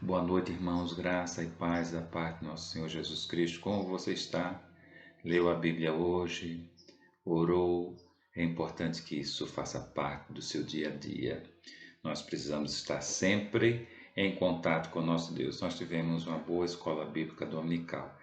Boa noite, irmãos, graça e paz da parte do nosso Senhor Jesus Cristo. Como você está? Leu a Bíblia hoje? Orou? É importante que isso faça parte do seu dia a dia. Nós precisamos estar sempre em contato com o nosso Deus. Nós tivemos uma boa escola bíblica dominical.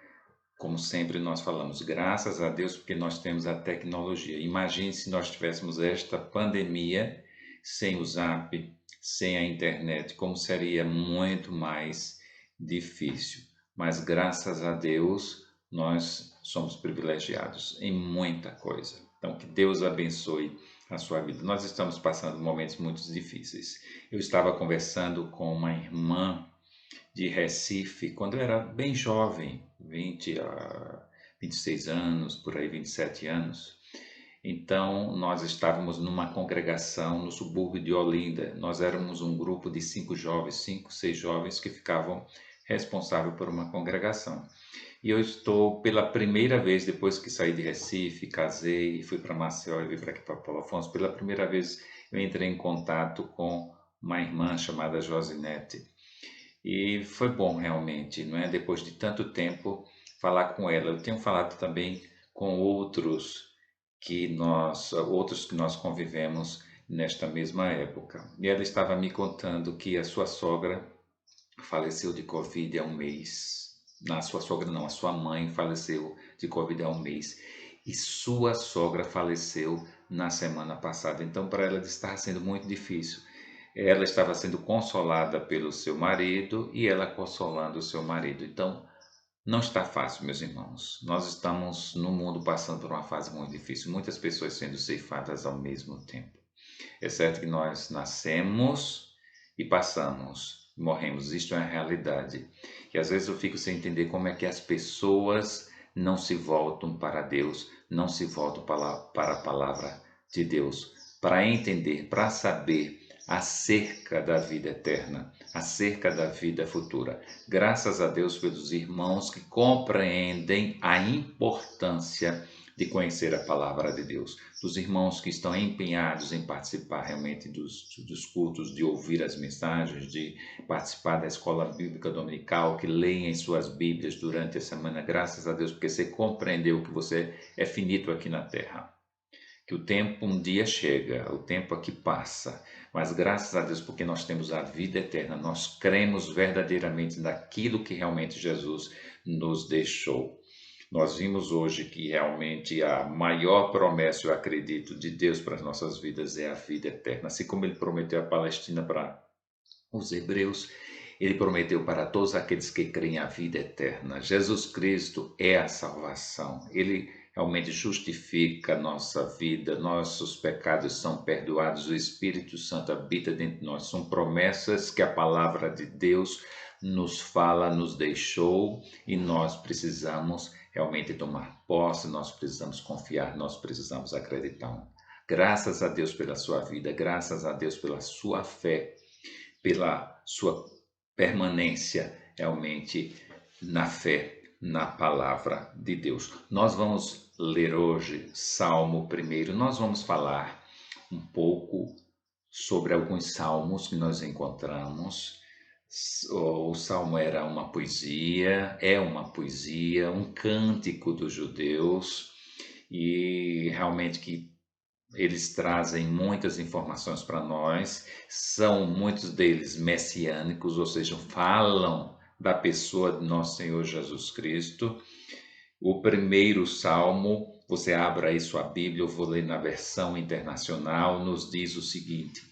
Como sempre, nós falamos, graças a Deus, porque nós temos a tecnologia. Imagine se nós tivéssemos esta pandemia sem o Zap, sem a internet, como seria muito mais difícil. Mas graças a Deus, nós somos privilegiados em muita coisa. Então, que Deus abençoe a sua vida. Nós estamos passando momentos muito difíceis. Eu estava conversando com uma irmã de Recife, quando eu era bem jovem, 20 a 26 anos, por aí 27 anos. Então, nós estávamos numa congregação no subúrbio de Olinda. Nós éramos um grupo de 5 jovens, 5, 6 jovens que ficavam responsáveis por uma congregação. E eu estou pela primeira vez, depois que saí de Recife, casei, fui para Maceió e vim para aqui para Paulo Afonso, pela primeira vez eu entrei em contato com uma irmã chamada Josinete. E foi bom realmente, não é? Depois de tanto tempo falar com ela. Eu tenho falado também com outros que nós convivemos nesta mesma época. E ela estava me contando que a sua sogra faleceu de Covid há um mês. A sua sogra não, a sua mãe faleceu de Covid há um mês. E sua sogra faleceu na semana passada. Então, para ela está sendo muito difícil. Ela estava sendo consolada pelo seu marido e ela consolando o seu marido. Então, não está fácil, meus irmãos. Nós estamos no mundo passando por uma fase muito difícil, muitas pessoas sendo ceifadas ao mesmo tempo. É certo que nós nascemos e passamos, morremos. Isto é a realidade. E às vezes eu fico sem entender como é que as pessoas não se voltam para Deus, não se voltam para a palavra de Deus, para entender, para saber acerca da vida eterna, acerca da vida futura. Graças a Deus pelos irmãos que compreendem a importância de conhecer a palavra de Deus, dos irmãos que estão empenhados em participar realmente dos cultos, de ouvir as mensagens, de participar da escola bíblica dominical, que leem as suas Bíblias durante a semana. Graças a Deus, porque você compreendeu que você é finito aqui na terra, que o tempo um dia chega, o tempo aqui passa, mas graças a Deus porque nós temos a vida eterna, nós cremos verdadeiramente naquilo que realmente Jesus nos deixou. Nós vimos hoje que realmente a maior promessa, eu acredito, de Deus para as nossas vidas é a vida eterna. Assim como ele prometeu a Palestina para os hebreus, ele prometeu para todos aqueles que creem a vida eterna. Jesus Cristo é a salvação. Ele realmente justifica a nossa vida, nossos pecados são perdoados, o Espírito Santo habita dentro de nós. São promessas que a palavra de Deus nos fala, nos deixou e nós precisamos realmente tomar posse, nós precisamos confiar, nós precisamos acreditar. Graças a Deus pela sua vida, graças a Deus pela sua fé, pela sua permanência realmente na fé, na palavra de Deus. Nós vamos ler hoje Salmo primeiro, nós vamos falar um pouco sobre alguns salmos que nós encontramos. O salmo era uma poesia, é uma poesia, um cântico dos judeus, e realmente que eles trazem muitas informações para nós, são muitos deles messiânicos, ou seja, falam da pessoa de nosso Senhor Jesus Cristo. O primeiro salmo, você abra aí sua Bíblia, eu vou ler na versão internacional, nos diz o seguinte: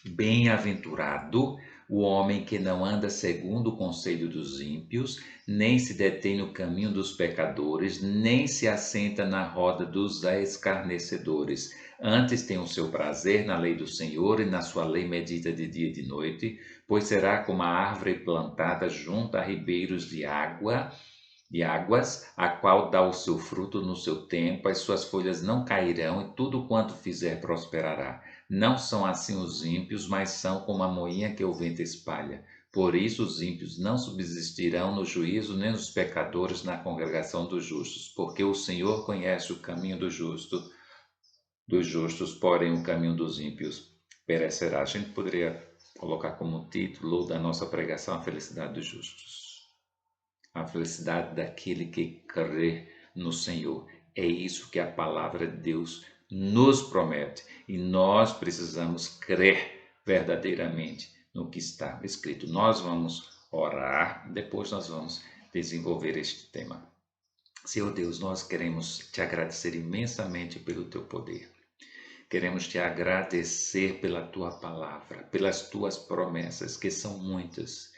Bem-aventurado o homem que não anda segundo o conselho dos ímpios, nem se detém no caminho dos pecadores, nem se assenta na roda dos escarnecedores. Antes tem o seu prazer na lei do Senhor, e na sua lei medita de dia e de noite, pois será como a árvore plantada junto a ribeiros de águas, a qual dá o seu fruto no seu tempo, as suas folhas não cairão, e tudo quanto fizer prosperará. Não são assim os ímpios, mas são como a moinha que o vento espalha. Por isso os ímpios não subsistirão no juízo, nem os pecadores na congregação dos justos, porque o Senhor conhece o caminho dos justos, porém o caminho dos ímpios perecerá. A gente poderia colocar como título da nossa pregação a felicidade dos justos. A felicidade daquele que crê no Senhor. É isso que a palavra de Deus nos promete. E nós precisamos crer verdadeiramente no que está escrito. Nós vamos orar, depois nós vamos desenvolver este tema. Senhor Deus, nós queremos te agradecer imensamente pelo teu poder. Queremos te agradecer pela tua palavra, pelas tuas promessas, que são muitas.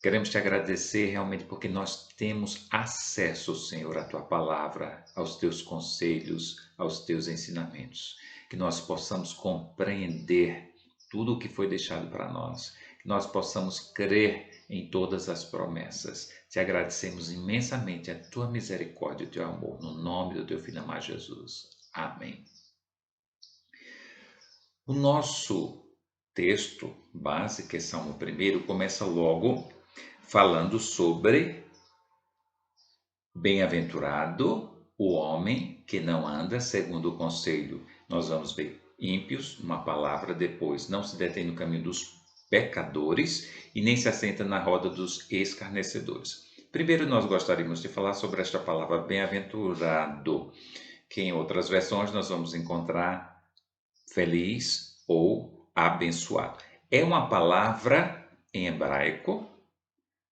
Queremos te agradecer realmente porque nós temos acesso, Senhor, à tua palavra, aos teus conselhos, aos teus ensinamentos. Que nós possamos compreender tudo o que foi deixado para nós. Que nós possamos crer em todas as promessas. Te agradecemos imensamente a tua misericórdia e o teu amor. No nome do teu Filho amado Jesus. Amém. O nosso texto base, que é Salmo 1, começa logo falando sobre bem-aventurado o homem que não anda segundo o conselho. Nós vamos ver ímpios, uma palavra depois, não se detém no caminho dos pecadores e nem se assenta na roda dos escarnecedores. Primeiro nós gostaríamos de falar sobre esta palavra bem-aventurado, que em outras versões nós vamos encontrar feliz ou abençoado. É uma palavra em hebraico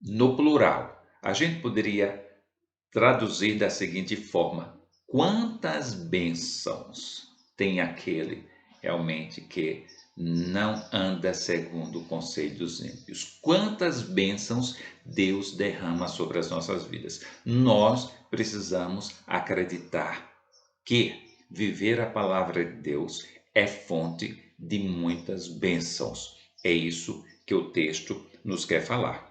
no plural. A gente poderia traduzir da seguinte forma: quantas bênçãos tem aquele realmente que não anda segundo o conselho dos ímpios? Quantas bênçãos Deus derrama sobre as nossas vidas? Nós precisamos acreditar que viver a palavra de Deus é fonte de muitas bênçãos. É isso que o texto nos quer falar.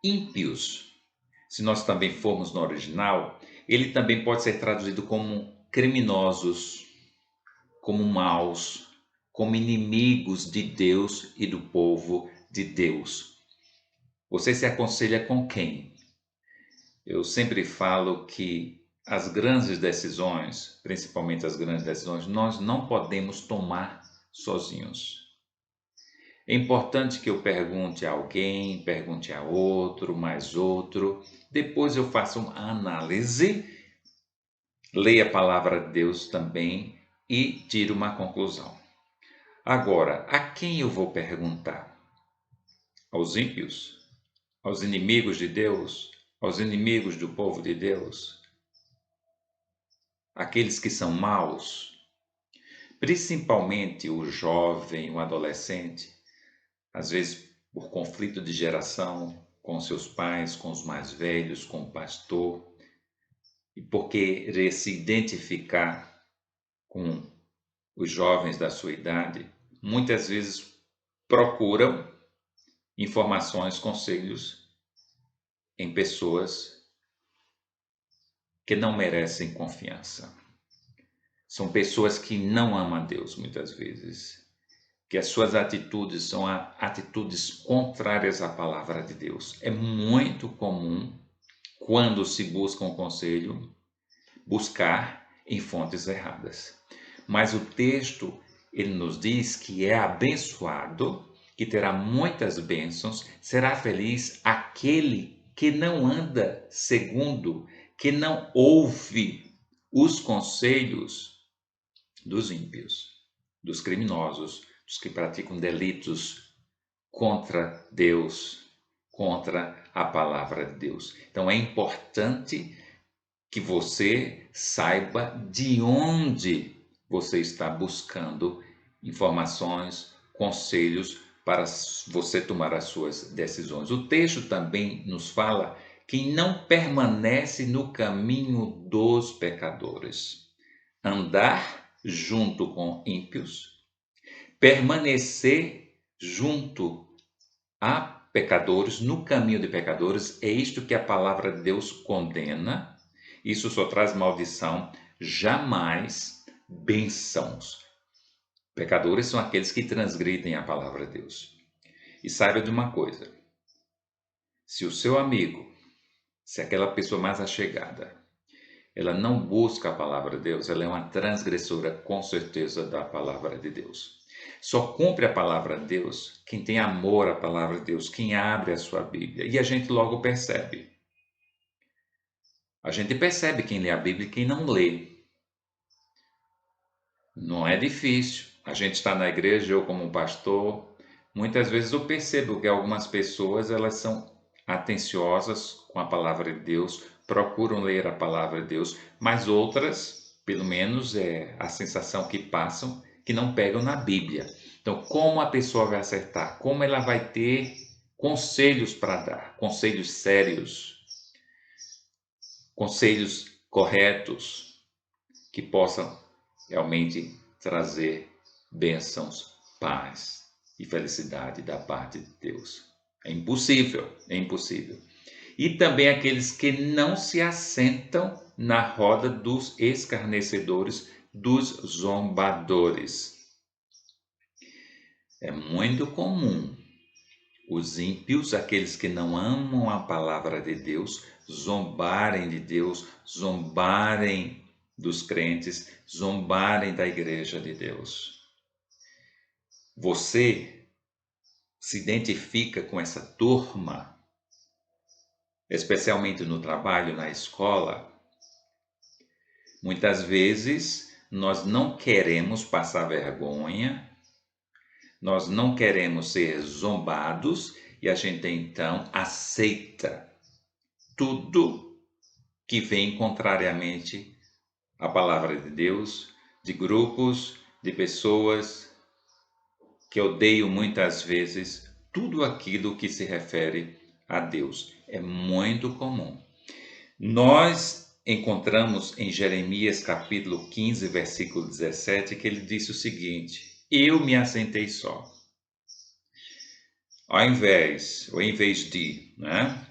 Ímpios, se nós também formos no original, ele também pode ser traduzido como criminosos, como maus, como inimigos de Deus e do povo de Deus. Você se aconselha com quem? Eu sempre falo que as grandes decisões, principalmente as grandes decisões, nós não podemos tomar sozinhos. É importante que eu pergunte a alguém, pergunte a outro, mais outro. Depois eu faço uma análise, leia a palavra de Deus também e tire uma conclusão. Agora, a quem eu vou perguntar? Aos ímpios? Aos inimigos de Deus? Aos inimigos do povo de Deus? Aqueles que são maus? Principalmente o jovem, o adolescente, às vezes por conflito de geração com seus pais, com os mais velhos, com o pastor, e por querer se identificar com os jovens da sua idade, muitas vezes procuram informações, conselhos em pessoas que não merecem confiança. São pessoas que não amam a Deus muitas vezes, que as suas atitudes são atitudes contrárias à palavra de Deus. É muito comum, quando se busca um conselho, buscar em fontes erradas. Mas o texto, ele nos diz que é abençoado, que terá muitas bênçãos, será feliz aquele que não anda segundo, que não ouve os conselhos dos ímpios, dos criminosos, dos que praticam delitos contra Deus, contra a palavra de Deus. Então é importante que você saiba de onde você está buscando informações, conselhos para você tomar as suas decisões. O texto também nos fala que não permanece no caminho dos pecadores. Andar junto com ímpios, permanecer junto a pecadores, no caminho de pecadores, é isto que a palavra de Deus condena. Isso só traz maldição, jamais bênçãos. Pecadores são aqueles que transgridem a palavra de Deus. E saiba de uma coisa: se o seu amigo, se aquela pessoa mais achegada, ela não busca a palavra de Deus, ela é uma transgressora com certeza da palavra de Deus. Só cumpre a palavra de Deus quem tem amor à palavra de Deus, quem abre a sua Bíblia. E a gente logo percebe. A gente percebe quem lê a Bíblia e quem não lê. Não é difícil. A gente está na igreja, eu como pastor, muitas vezes eu percebo que algumas pessoas elas são atenciosas com a palavra de Deus, procuram ler a palavra de Deus, mas outras, pelo menos é a sensação que passam, que não pegam na Bíblia. Então, como a pessoa vai acertar? Como ela vai ter conselhos para dar? Conselhos sérios, conselhos corretos, que possam realmente trazer bênçãos, paz e felicidade da parte de Deus. É impossível, é impossível. E também aqueles que não se assentam na roda dos escarnecedores, dos zombadores. É muito comum os ímpios, aqueles que não amam a palavra de Deus, zombarem de Deus, zombarem dos crentes, zombarem da igreja de Deus. Você se identifica com essa turma, especialmente no trabalho, na escola? Muitas vezes nós não queremos passar vergonha, nós não queremos ser zombados e a gente então aceita tudo que vem contrariamente à palavra de Deus, de grupos, de pessoas que odeiam muitas vezes tudo aquilo que se refere a Deus. É muito comum. Nós encontramos em Jeremias capítulo 15, versículo 17, que ele disse o seguinte: eu me assentei só. Ao invés de, né,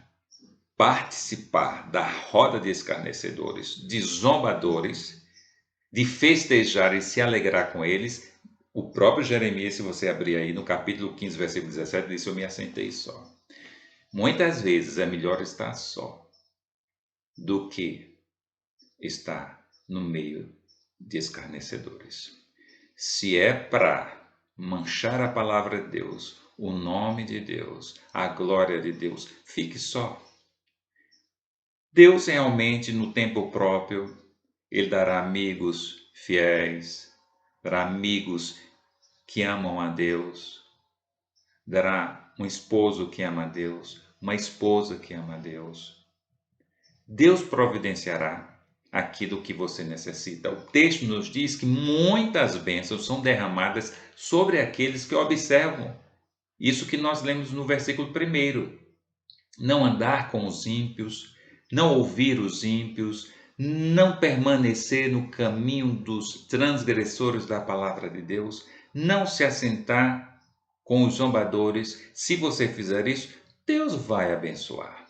participar da roda de escarnecedores, de zombadores, de festejar e se alegrar com eles, o próprio Jeremias, se você abrir aí no capítulo 15, versículo 17, disse: eu me assentei só. Muitas vezes é melhor estar só do que estar no meio de escarnecedores. Se é para manchar a palavra de Deus, o nome de Deus, a glória de Deus, fique só. Deus realmente, no tempo próprio, Ele dará amigos fiéis, dará amigos que amam a Deus, dará um esposo que ama a Deus, uma esposa que ama a Deus. Deus providenciará aquilo que você necessita. O texto nos diz que muitas bênçãos são derramadas sobre aqueles que observam. Isso que nós lemos no versículo 1. Não andar com os ímpios, não ouvir os ímpios, não permanecer no caminho dos transgressores da palavra de Deus, não se assentar com os zombadores. Se você fizer isso, Deus vai abençoar.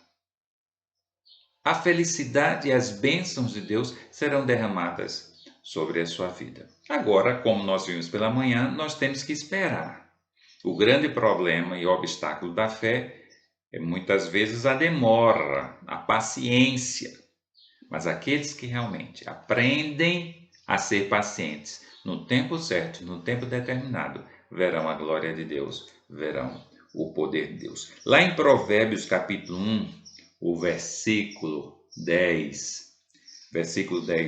A felicidade e as bênçãos de Deus serão derramadas sobre a sua vida. Agora, como nós vimos pela manhã, nós temos que esperar. O grande problema e obstáculo da fé é muitas vezes a demora, a paciência. Mas aqueles que realmente aprendem a ser pacientes no tempo certo, no tempo determinado, verão a glória de Deus, verão o poder de Deus. Lá em Provérbios capítulo 1, o versículo 10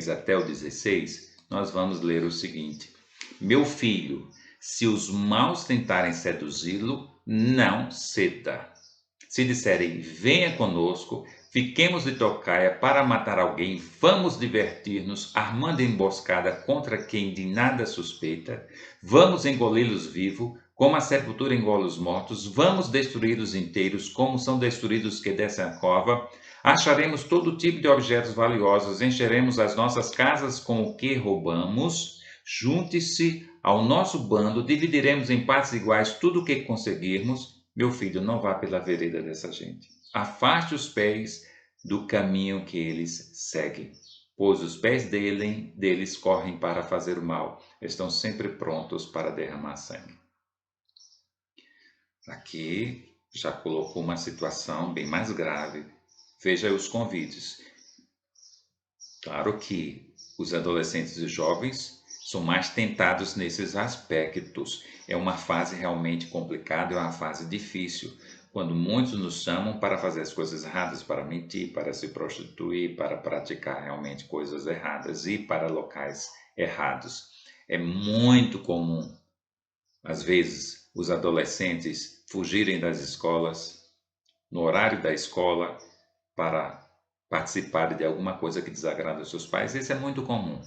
até o 16, nós vamos ler o seguinte: meu filho, se os maus tentarem seduzi-lo, não ceda. Se disserem, venha conosco, fiquemos de tocaia para matar alguém, vamos divertir-nos, armando emboscada contra quem de nada suspeita, vamos engoli-los vivo, como a sepultura engole os mortos, vamos destruí-los inteiros, como são destruídos os que descem a cova, acharemos todo tipo de objetos valiosos, encheremos as nossas casas com o que roubamos, junte-se ao nosso bando, dividiremos em partes iguais tudo o que conseguirmos. Meu filho, não vá pela vereda dessa gente. Afaste os pés do caminho que eles seguem, pois os pés deles correm para fazer o mal, estão sempre prontos para derramar sangue. Aqui já colocou uma situação bem mais grave. Veja os convites. Claro que os adolescentes e jovens são mais tentados nesses aspectos. É uma fase realmente complicada, é uma fase difícil, quando muitos nos chamam para fazer as coisas erradas, para mentir, para se prostituir, para praticar realmente coisas erradas e para locais errados. É muito comum, às vezes, os adolescentes fugirem das escolas, no horário da escola, para participarem de alguma coisa que desagrada aos seus pais. Isso é muito comum.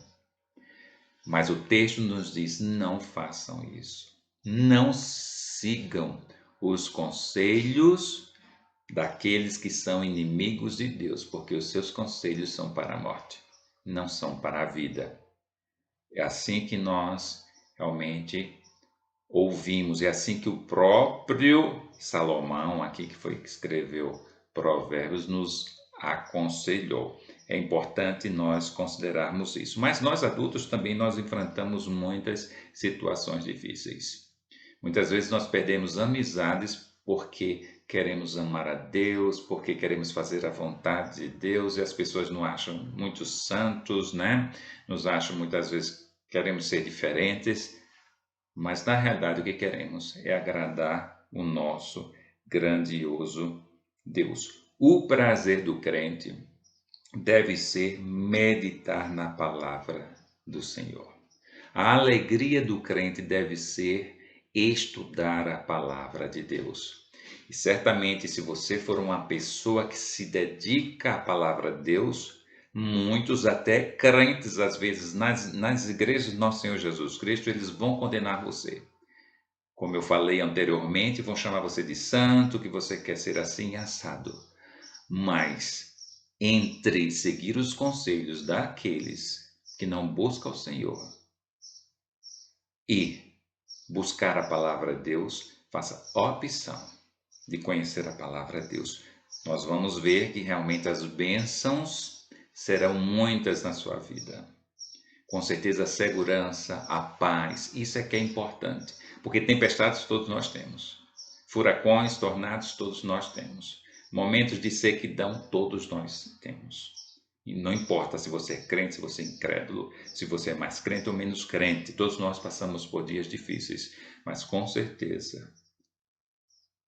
Mas o texto nos diz: não façam isso. Não sigam os conselhos daqueles que são inimigos de Deus, porque os seus conselhos são para a morte, não são para a vida. É assim que nós realmente ouvimos, é assim que o próprio Salomão, aqui que foi que escreveu Provérbios, nos aconselhou. É importante nós considerarmos isso. Mas nós adultos também nós enfrentamos muitas situações difíceis. Muitas vezes nós perdemos amizades porque queremos amar a Deus, porque queremos fazer a vontade de Deus e as pessoas nos acham muito santos, né? Nos acham muitas vezes queremos ser diferentes, mas na realidade o que queremos é agradar o nosso grandioso Deus. O prazer do crente deve ser meditar na palavra do Senhor. A alegria do crente deve ser estudar a palavra de Deus. E certamente, se você for uma pessoa que se dedica à palavra de Deus, muitos, até crentes, às vezes, nas igrejas do nosso Senhor Jesus Cristo, eles vão condenar você. Como eu falei anteriormente, vão chamar você de santo, que você quer ser assim assado. Mas, entre seguir os conselhos daqueles que não buscam o Senhor e buscar a palavra de Deus, faça a opção de conhecer a palavra de Deus. Nós vamos ver que realmente as bênçãos serão muitas na sua vida. Com certeza a segurança, a paz, isso é que é importante. Porque tempestades todos nós temos. Furacões, tornados todos nós temos. Momentos de sequidão todos nós temos. E não importa se você é crente, se você é incrédulo, se você é mais crente ou menos crente, todos nós passamos por dias difíceis, mas com certeza,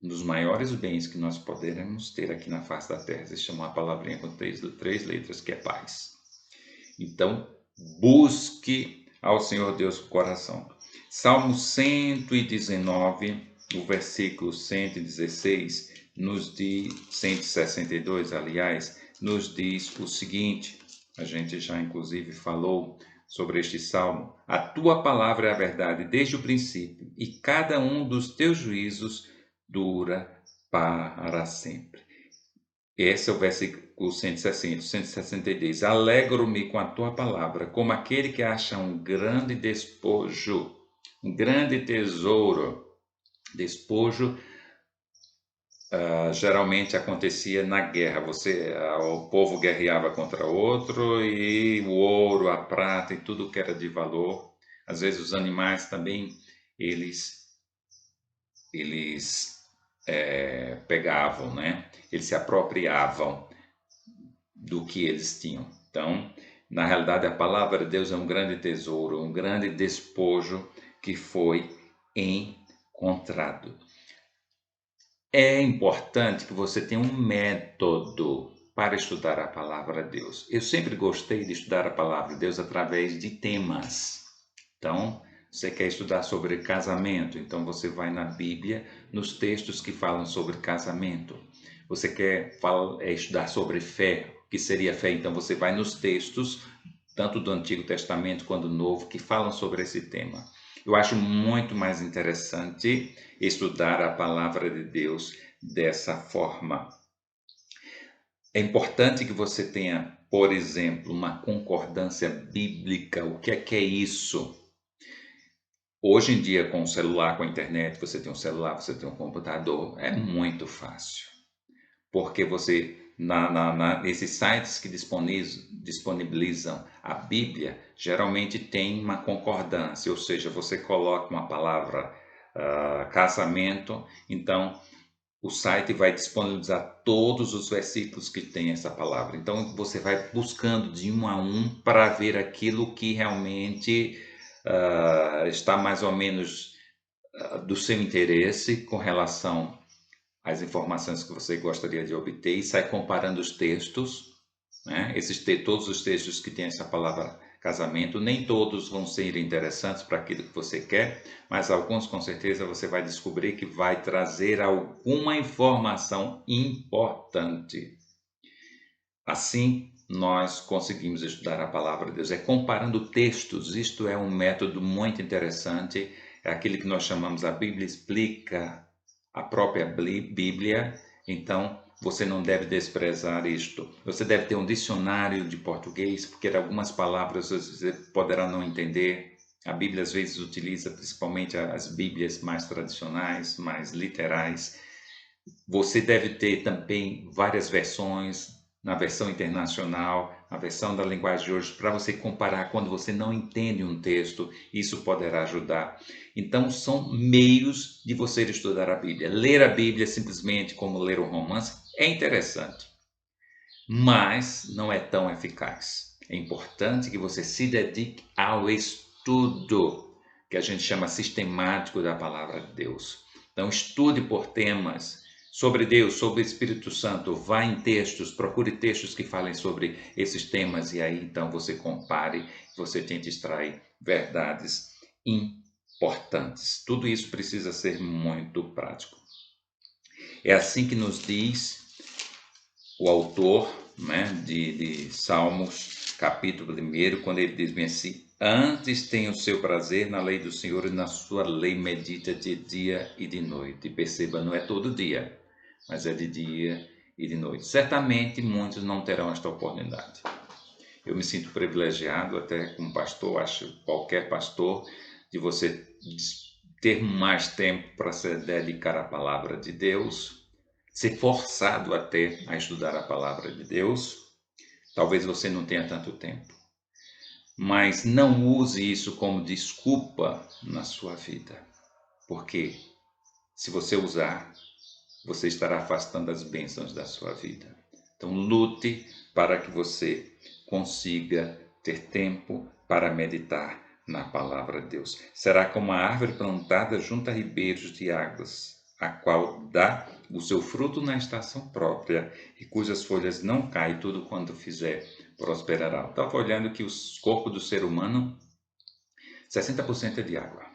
um dos maiores bens que nós poderemos ter aqui na face da terra se chama uma palavrinha com três letras, que é paz. Então, busque ao Senhor Deus com o coração. Salmo 119, o versículo 116, nos diz, 162, aliás, nos diz o seguinte, a gente já inclusive falou sobre este salmo: a tua palavra é a verdade desde o princípio, e cada um dos teus juízos dura para sempre. Esse é o versículo 160, 163. Alegro-me com a tua palavra, como aquele que acha um grande despojo, um grande tesouro. Despojo geralmente acontecia na guerra. O povo guerreava contra outro e o ouro, a prata e tudo que era de valor. Às vezes os animais também, eles pegavam, né? Eles se apropriavam do que eles tinham. Então, na realidade, a palavra de Deus é um grande tesouro, um grande despojo que foi encontrado. É importante que você tenha um método para estudar a palavra de Deus. Eu sempre gostei de estudar a palavra de Deus através de temas. Então, você quer estudar sobre casamento, então você vai na Bíblia, nos textos que falam sobre casamento. Você quer estudar sobre fé, o que seria fé, então você vai nos textos, tanto do Antigo Testamento quanto do Novo, que falam sobre esse tema. Eu acho muito mais interessante estudar a palavra de Deus dessa forma. É importante que você tenha, por exemplo, uma concordância bíblica. O que é isso? Hoje em dia, com o celular, com a internet, você tem um celular, você tem um computador, é muito fácil. Porque você, nesses sites que disponibilizam a Bíblia, geralmente tem uma concordância, ou seja, você coloca uma palavra casamento, então o site vai disponibilizar todos os versículos que tem essa palavra. Então você vai buscando de um a um para ver aquilo que realmente está mais ou menos do seu interesse com relação às informações que você gostaria de obter e sai comparando os textos, né? Todos os textos que têm essa palavra casamento, nem todos vão ser interessantes para aquilo que você quer, mas alguns com certeza você vai descobrir que vai trazer alguma informação importante. Assim, nós conseguimos estudar a palavra de Deus. É comparando textos. Isto é um método muito interessante. É aquele que nós chamamos a Bíblia explica a própria Bíblia. Então, você não deve desprezar isto. Você deve ter um dicionário de português, porque algumas palavras você poderá não entender. A Bíblia às vezes utiliza principalmente as Bíblias mais tradicionais, mais literais. Você deve ter também várias versões, na versão internacional, a versão da linguagem de hoje, para você comparar quando você não entende um texto, isso poderá ajudar. Então, são meios de você estudar a Bíblia. Ler a Bíblia simplesmente como ler um romance é interessante, mas não é tão eficaz. É importante que você se dedique ao estudo, que a gente chama sistemático da palavra de Deus. Então, estude por temas sobre Deus, sobre o Espírito Santo, vá em textos, procure textos que falem sobre esses temas e aí então você compare, você tente extrair verdades importantes. Tudo isso precisa ser muito prático. É assim que nos diz o autor, né, de Salmos, capítulo 1, quando ele diz bem assim: antes tem o seu prazer na lei do Senhor e na sua lei medita de dia e de noite. E perceba, não é todo dia, mas é de dia e de noite. Certamente muitos não terão esta oportunidade. Eu me sinto privilegiado, até como pastor, acho qualquer pastor, de você ter mais tempo para se dedicar à palavra de Deus, ser forçado até a estudar a palavra de Deus. Talvez você não tenha tanto tempo, mas não use isso como desculpa na sua vida, porque se você usar, você estará afastando as bênçãos da sua vida. Então, lute para que você consiga ter tempo para meditar na palavra de Deus. Será como a árvore plantada junto a ribeiros de águas, a qual dá o seu fruto na estação própria e cujas folhas não caem, tudo quanto fizer prosperará. Estava olhando que o corpo do ser humano, 60% é de água.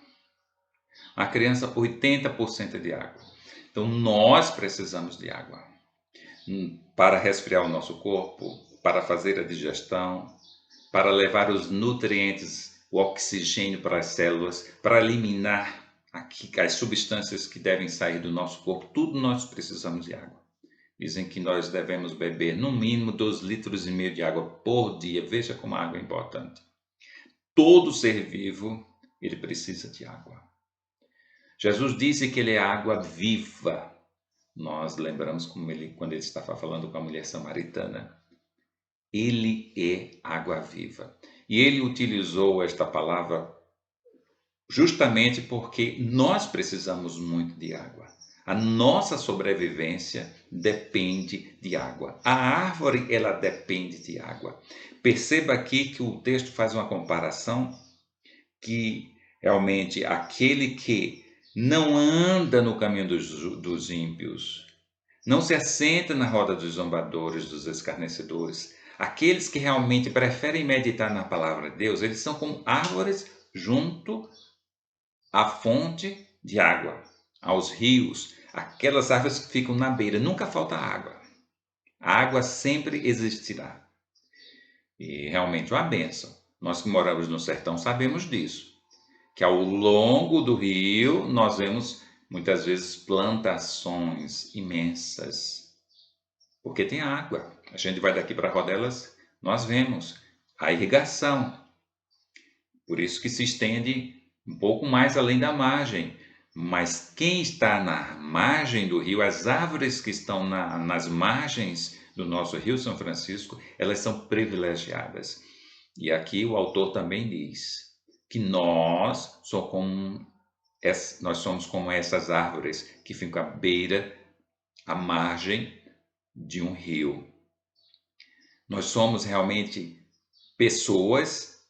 A criança, 80% é de água. Então, nós precisamos de água para resfriar o nosso corpo, para fazer a digestão, para levar os nutrientes, o oxigênio para as células, para eliminar as substâncias que devem sair do nosso corpo. Tudo nós precisamos de água. Dizem que nós devemos beber no mínimo 2,5 litros de água por dia. Veja como a água é importante. Todo ser vivo, ele precisa de água. Jesus disse que ele é água viva. Nós lembramos como quando ele estava falando com a mulher samaritana. Ele é água viva. E ele utilizou esta palavra justamente porque nós precisamos muito de água. A nossa sobrevivência depende de água. A árvore, ela depende de água. Perceba aqui que o texto faz uma comparação que realmente aquele que não anda no caminho dos ímpios, não se assenta na roda dos zombadores, dos escarnecedores. Aqueles que realmente preferem meditar na palavra de Deus, eles são como árvores junto à fonte de água, aos rios, aquelas árvores que ficam na beira. Nunca falta água. A água sempre existirá. E realmente é uma bênção. Nós que moramos no sertão sabemos disso. Que ao longo do rio nós vemos muitas vezes plantações imensas, porque tem água. A gente vai daqui para Rodelas, nós vemos a irrigação. Por isso que se estende um pouco mais além da margem. Mas quem está na margem do rio, as árvores que estão nas margens do nosso Rio São Francisco, elas são privilegiadas. E aqui o autor também diz que nós somos como essas árvores que ficam à beira, à margem de um rio. Nós somos realmente pessoas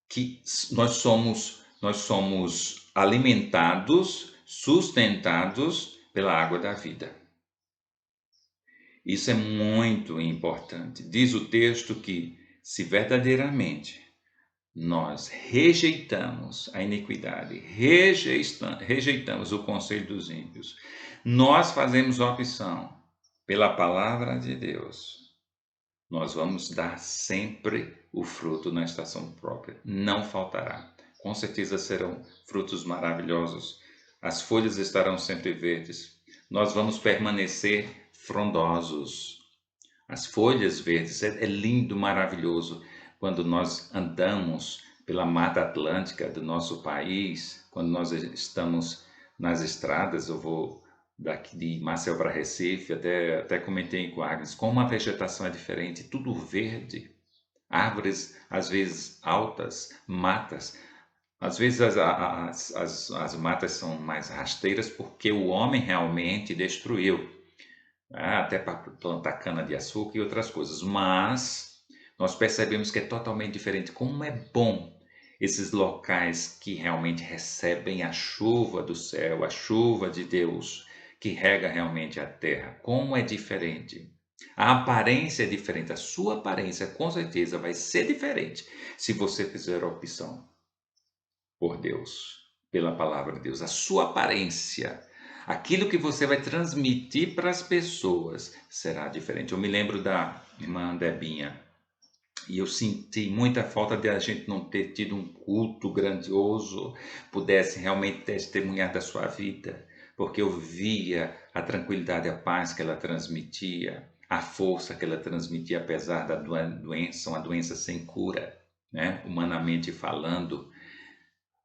que nós somos alimentados, sustentados pela água da vida. Isso é muito importante. Diz o texto que, se verdadeiramente nós rejeitamos a iniquidade, rejeitamos o conselho dos ímpios, nós fazemos a opção pela palavra de Deus, nós vamos dar sempre o fruto na estação própria. Não faltará. Com certeza serão frutos maravilhosos. As folhas estarão sempre verdes. Nós vamos permanecer frondosos. As folhas verdes, é lindo, maravilhoso. Quando nós andamos pela Mata Atlântica do nosso país, quando nós estamos nas estradas, eu vou daqui de Maceió para Recife, até comentei com a Agnes, como a vegetação é diferente, tudo verde, árvores às vezes altas, matas, às vezes as matas são mais rasteiras porque o homem realmente destruiu, até para plantar cana-de-açúcar e outras coisas, mas nós percebemos que é totalmente diferente. Como é bom esses locais que realmente recebem a chuva do céu, a chuva de Deus, que rega realmente a terra. Como é diferente. A aparência é diferente, a sua aparência com certeza vai ser diferente se você fizer a opção por Deus, pela palavra de Deus. A sua aparência, aquilo que você vai transmitir para as pessoas será diferente. Eu me lembro da irmã Debinha, e eu senti muita falta de a gente não ter tido um culto grandioso, pudesse realmente testemunhar da sua vida, porque eu via a tranquilidade, a paz que ela transmitia, a força que ela transmitia, apesar da doença, uma doença sem cura, né? Humanamente falando.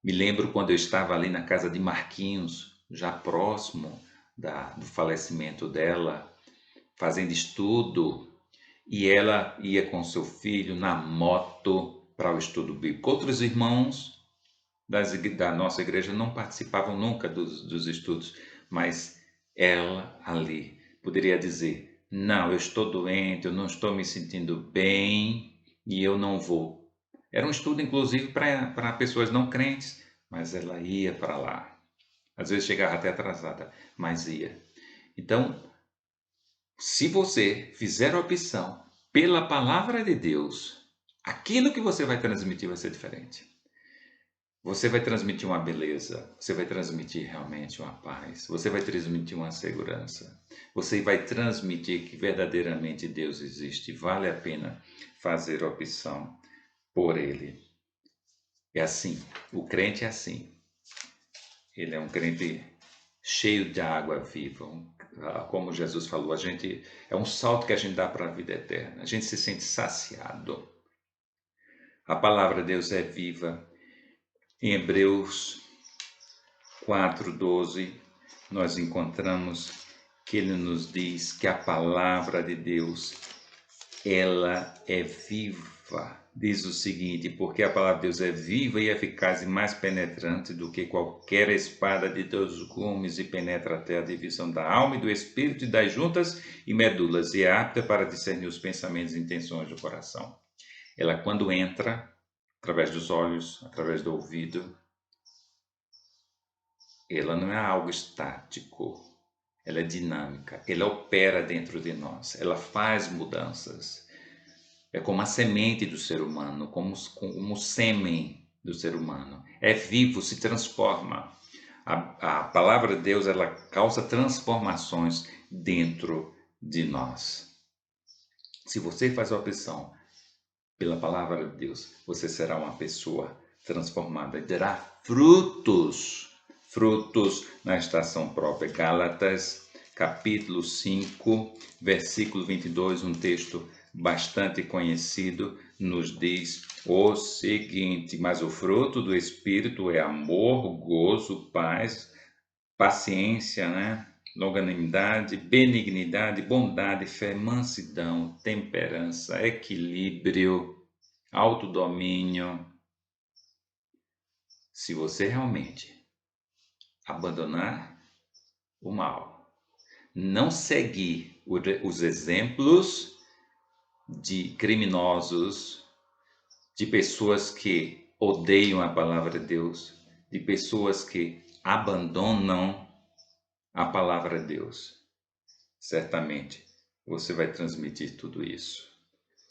Me lembro quando eu estava ali na casa de Marquinhos, já próximo do falecimento dela, fazendo estudo, e ela ia com seu filho na moto para o estudo bíblico. Outros irmãos da nossa igreja não participavam nunca dos estudos, mas ela ali poderia dizer: não, eu estou doente, eu não estou me sentindo bem e eu não vou. Era um estudo, inclusive, para pessoas não crentes, mas ela ia para lá. Às vezes chegava até atrasada, mas ia. Então, se você fizer a opção pela palavra de Deus, aquilo que você vai transmitir vai ser diferente. Você vai transmitir uma beleza, você vai transmitir realmente uma paz, você vai transmitir uma segurança, você vai transmitir que verdadeiramente Deus existe, vale a pena fazer a opção por Ele. É assim, o crente é assim, ele é um crente cheio de água viva, como Jesus falou, é um salto que a gente dá para a vida eterna, a gente se sente saciado. A palavra de Deus é viva. Em Hebreus 4:12, nós encontramos que ele nos diz que a palavra de Deus, ela é viva. Diz o seguinte: porque a palavra de Deus é viva e eficaz e mais penetrante do que qualquer espada de 2 gumes, e penetra até a divisão da alma e do espírito e das juntas e medulas, e é apta para discernir os pensamentos e intenções do coração. Ela, quando entra, através dos olhos, através do ouvido, ela não é algo estático, ela é dinâmica, ela opera dentro de nós, ela faz mudanças. É como a semente do ser humano, como o sêmen do ser humano. É vivo, se transforma. A palavra de Deus, ela causa transformações dentro de nós. Se você faz a opção pela palavra de Deus, você será uma pessoa transformada e terá frutos na estação própria. Gálatas, capítulo 5, versículo 22, um texto bastante conhecido, nos diz o seguinte: mas o fruto do Espírito é amor, gozo, paz, paciência, longanimidade, benignidade, bondade, fé, mansidão, temperança, equilíbrio, autodomínio. Se você realmente abandonar o mal, não seguir os exemplos de criminosos, de pessoas que odeiam a palavra de Deus, de pessoas que abandonam a palavra de Deus, certamente você vai transmitir tudo isso.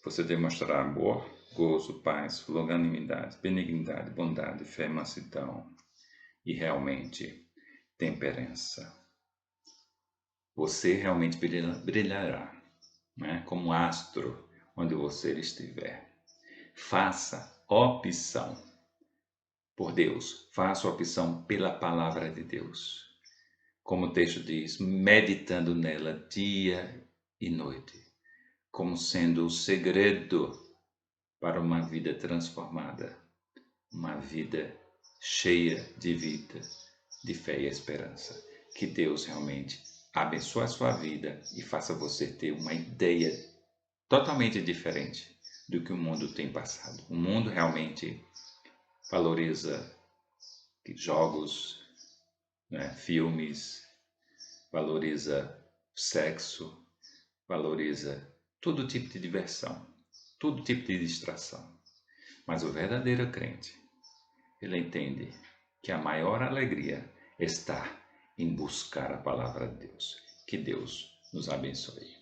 Você demonstrará amor, gozo, paz, longanimidade, benignidade, bondade, fé, mansidão e realmente temperança. Você realmente brilhará, né? Como astro onde você estiver. Faça opção por Deus, faça opção pela palavra de Deus. Como o texto diz, meditando nela dia e noite, como sendo o segredo para uma vida transformada, uma vida cheia de vida, de fé e esperança. Que Deus realmente abençoe a sua vida e faça você ter uma ideia totalmente diferente do que o mundo tem passado. O mundo realmente valoriza jogos, né, filmes, valoriza sexo, valoriza todo tipo de diversão, todo tipo de distração. Mas o verdadeiro crente, ele entende que a maior alegria está em buscar a palavra de Deus. Que Deus nos abençoe.